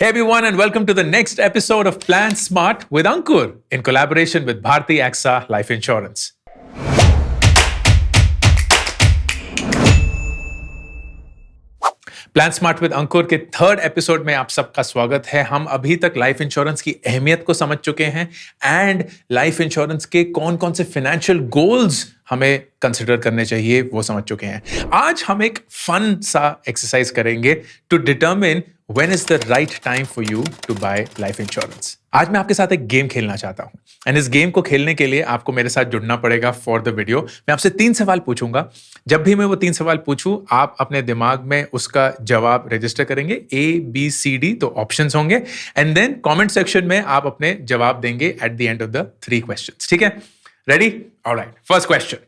Hey everyone, and welcome to the next episode of Plan Smart with Ankur in collaboration with Bharti AXA Life Insurance. Plan smart with Ankur के third episode में आप सबका स्वागत है। हम अभी तक लाइफ इंश्योरेंस की अहमियत को समझ चुके हैं एंड लाइफ इंश्योरेंस के कौन कौन से फाइनेंशियल गोल्स हमें कंसिडर करने चाहिए वो समझ चुके हैं। आज हम एक फन सा एक्सरसाइज करेंगे to determine when is the right time for you to buy life insurance. आज मैं आपके साथ एक गेम खेलना चाहता हूं एंड इस गेम को खेलने के लिए आपको मेरे साथ जुड़ना पड़ेगा फॉर द वीडियो। मैं आपसे 3 सवाल पूछूंगा। जब भी मैं वो 3 सवाल पूछूं आप अपने दिमाग में उसका जवाब रजिस्टर करेंगे, ABCD तो ऑप्शंस होंगे एंड देन कमेंट सेक्शन में आप अपने जवाब देंगे at the end of the 3 questions. ठीक है, रेडी? ऑलराइट, फर्स्ट क्वेश्चन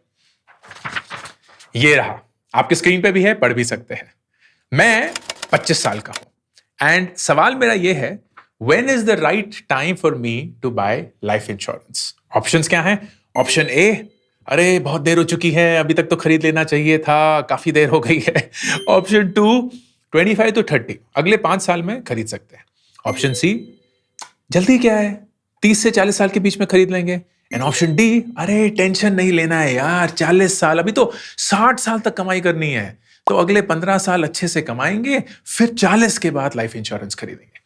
ये रहा, आपकी स्क्रीन पे भी है, पढ़ भी सकते हैं। मैं 25 साल का हूं एंड सवाल मेरा ये है, when is the right time for me to buy life insurance? Options क्या हैं? ऑप्शन ए, अरे बहुत देर हो चुकी है, अभी तक तो खरीद लेना चाहिए था, काफी देर हो गई है। ऑप्शन 2, 25 to 30, अगले 5 साल में खरीद सकते हैं। ऑप्शन सी, जल्दी क्या है, 30 से 40 साल के बीच में खरीद लेंगे। एंड ऑप्शन डी, अरे टेंशन नहीं लेना है यार, 40 साल, अभी तो 60 साल तक कमाई करनी है, तो अगले 15 साल अच्छे से कमाएंगे, फिर 40 के बाद लाइफ इंश्योरेंस खरीदेंगे।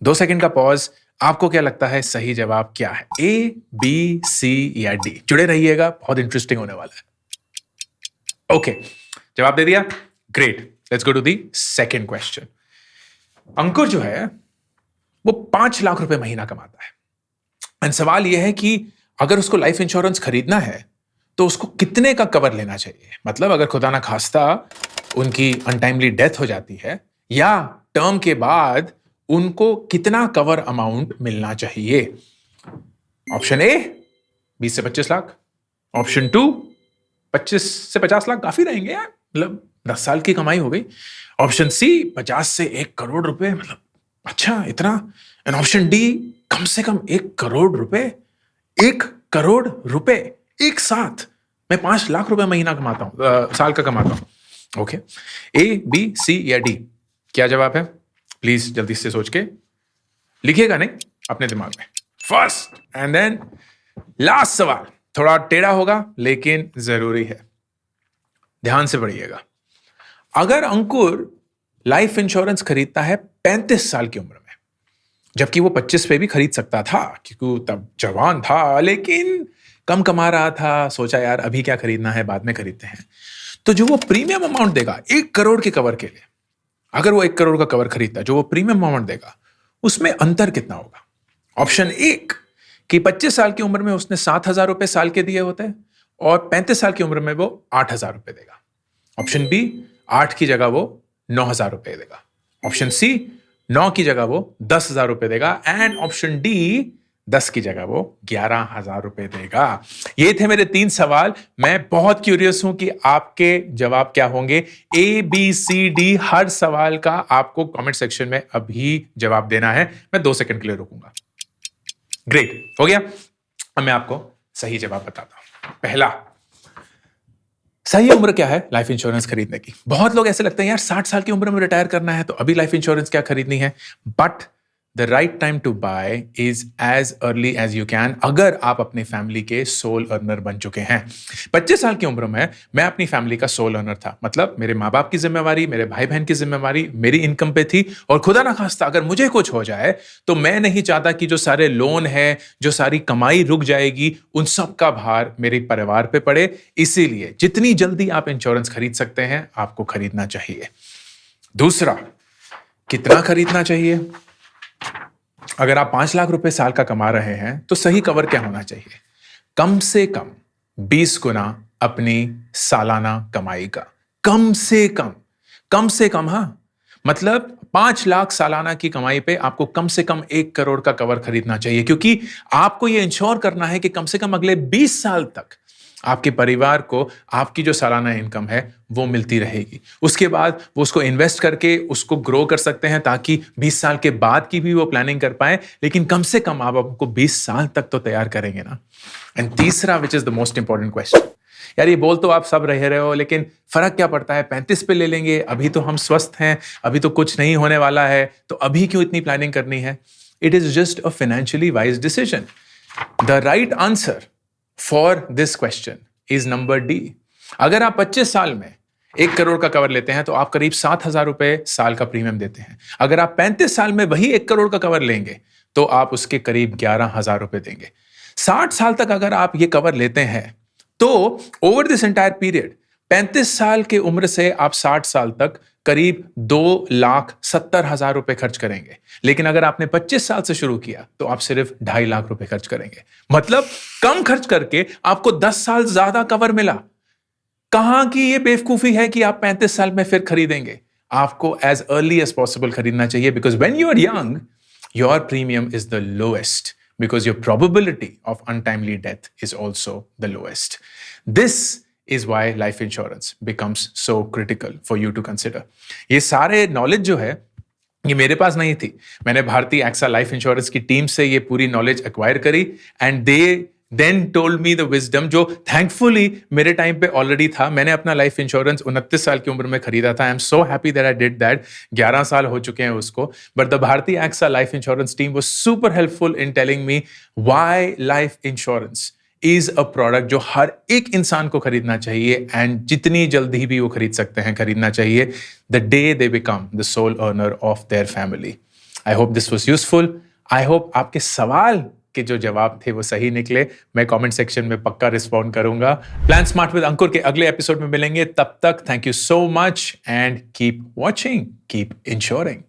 2 सेकंड का पॉज। आपको क्या लगता है सही जवाब क्या है? A, B, C या D? जुड़े रहिएगा, बहुत इंटरेस्टिंग होने वाला है। ओके, जवाब दे दिया? Great, let's go to the second question. Ankur जो है वो 5 लाख रुपए महीना कमाता है एंड सवाल यह है कि अगर उसको लाइफ इंश्योरेंस खरीदना है तो उसको कितने का कवर लेना चाहिए? मतलब अगर खुदा ना खास्ता उनकी अनटाइमली डेथ हो जाती है या टर्म के बाद उनको कितना कवर अमाउंट मिलना चाहिए? ऑप्शन ए 20 से 25 लाख, ऑप्शन 2 25 से 50 लाख, काफी रहेंगे यार, मतलब 10 साल की कमाई हो गई। ऑप्शन सी 50 से 1 करोड़ रुपए, मतलब अच्छा इतना। एंड ऑप्शन डी कम से कम 1 करोड़ रुपए। 1 करोड़ रुपए एक साथ मैं 5 लाख रुपए महीना कमाता हूं, साल का कमाता हूं। ओके, ए, बी, सी या डी, क्या जवाब है? प्लीज जल्दी से सोच के लिखिएगा, नहीं अपने दिमाग में। फर्स्ट एंड देन लास्ट सवाल थोड़ा टेढ़ा होगा लेकिन जरूरी है, ध्यान से पढ़िएगा। अगर अंकुर लाइफ इंश्योरेंस खरीदता है 35 साल की उम्र में, जबकि वो 25 पे भी खरीद सकता था क्योंकि तब जवान था, लेकिन कम कमा रहा था, सोचा यार अभी क्या खरीदना है, बाद में खरीदते हैं, तो जो वो प्रीमियम अमाउंट देगा 1 करोड़ के कवर के लिए, अगर वो 1 करोड़ का कवर खरीदता है, जो वो प्रीमियम अमाउंट देगा उसमें अंतर कितना होगा? ऑप्शन 1 कि 25 साल की उम्र में उसने 7,000 रुपए साल के दिए होते हैं और 35 साल की उम्र में वो 8,000 रुपए देगा। ऑप्शन बी, 8 की जगह वो 9,000 रुपए देगा। ऑप्शन सी, 9 की जगह वो 10,000 रुपए देगा। एंड ऑप्शन डी, 10 की जगह वो 11,000 रुपए देगा। ये थे मेरे 3 सवाल। मैं बहुत क्यूरियस हूं कि आपके जवाब क्या होंगे। A, B, C, D, हर सवाल का आपको कमेंट सेक्शन में अभी जवाब देना है। मैं 2 सेकंड के लिए रुकूंगा। ग्रेट, हो गया। अब मैं आपको सही जवाब बताता हूं। पहला, सही उम्र क्या है लाइफ इंश्योरेंस खरीदने की? बहुत लोग ऐसे लगते हैं यार 60 साल की उम्र में रिटायर करना है तो अभी लाइफ इंश्योरेंस क्या खरीदनी है? But The right time to buy is as early as you can, अगर आप अपनी फैमिली के सोल अर्नर बन चुके हैं। 25 साल की उम्र में मैं अपनी फैमिली का सोल अर्नर था, मतलब मेरे माँ बाप की जिम्मेवारी, मेरे भाई बहन की जिम्मेवारी मेरी इनकम पे थी, और खुदा ना खास्ता अगर मुझे कुछ हो जाए तो मैं नहीं चाहता कि जो सारे लोन है, जो सारी कमाई रुक जाएगी, उन सब का भार मेरे परिवार पे पड़े। इसीलिए जितनी जल्दी आप इंश्योरेंस खरीद सकते हैं आपको खरीदना चाहिए। दूसरा, कितना खरीदना चाहिए? अगर आप 5 लाख रुपए साल का कमा रहे हैं तो सही कवर क्या होना चाहिए? कम से कम 20 गुना अपनी सालाना कमाई का। कम से कम, हाँ, मतलब 5 लाख सालाना की कमाई पे आपको कम से कम 1 करोड़ का कवर खरीदना चाहिए, क्योंकि आपको यह इंश्योर करना है कि कम से कम अगले 20 साल तक आपके परिवार को आपकी जो सालाना इनकम है वो मिलती रहेगी। उसके बाद वो उसको इन्वेस्ट करके उसको ग्रो कर सकते हैं ताकि 20 साल के बाद की भी वो प्लानिंग कर पाए, लेकिन कम से कम आप आपको 20 साल तक तो तैयार करेंगे ना। एंड तीसरा, which is the most important question, यार ये बोल तो आप सब रहे हो, लेकिन फर्क क्या पड़ता है, 35 पे ले लेंगे, अभी तो हम स्वस्थ हैं, अभी तो कुछ नहीं होने वाला है, तो अभी क्यों इतनी प्लानिंग करनी है? It is just a financially wise decision. The right answer for this question is number D. अगर आप 25 साल में 1 करोड़ का कवर लेते हैं तो आप करीब 7,000 रुपए साल का प्रीमियम देते हैं. अगर आप 35 साल में वही 1 करोड़ का कवर लेंगे तो आप उसके करीब 11,000 रुपए देंगे. 60 साल तक अगर आप ये कवर लेते हैं तो ओवर दिस एंटायर पीरियड 35 साल की उम्र से आप 60 साल तक करीब 2,70,000 रुपए खर्च करेंगे. लेकिन अगर आपने 25 साल से शुरू किया तो आप सिर्फ 2.5 लाख रुपए खर्च करेंगे. मतलब कम खर्च करके आपको 10 साल ज्यादा कवर मिला. कहां की ये बेवकूफी है कि आप 35 साल में फिर खरीदेंगे? आपको एज अर्ली एज पॉसिबल खरीदना चाहिए, because when you are young your premium is the lowest, because your probability of untimely death is also the lowest. This is why life insurance becomes so critical for you to consider. ये सारे knowledge जो है ये मेरे पास नहीं थी. मैंने Bharti AXA life insurance की टीम से ये पूरी नॉलेज एक्वायर करी and they then told me the wisdom, जो थैंकफुली मेरे टाइम पे ऑलरेडी था. मैंने अपना लाइफ इंश्योरेंस 29 साल की उम्र में खरीदा था. I am so happy that I did that. 11 साल हो चुके हैं उसको. But the Bharti AXA life insurance team was super helpful in telling me why life insurance is a product जो हर एक इंसान को खरीदना चाहिए, एंड जितनी जल्दी भी वो खरीद सकते हैं खरीदना चाहिए, the day they become the soul earner of their family. I hope this was useful. I hope आपके सवाल के जो जवाब थे वो सही निकले. मैं कमेंट सेक्शन में पक्का रिस्पॉन्ड करूंगा. प्लान स्मार्ट विद अंकुर के अगले एपिसोड में मिलेंगे. तब तक thank you so much and keep watching, keep ensuring.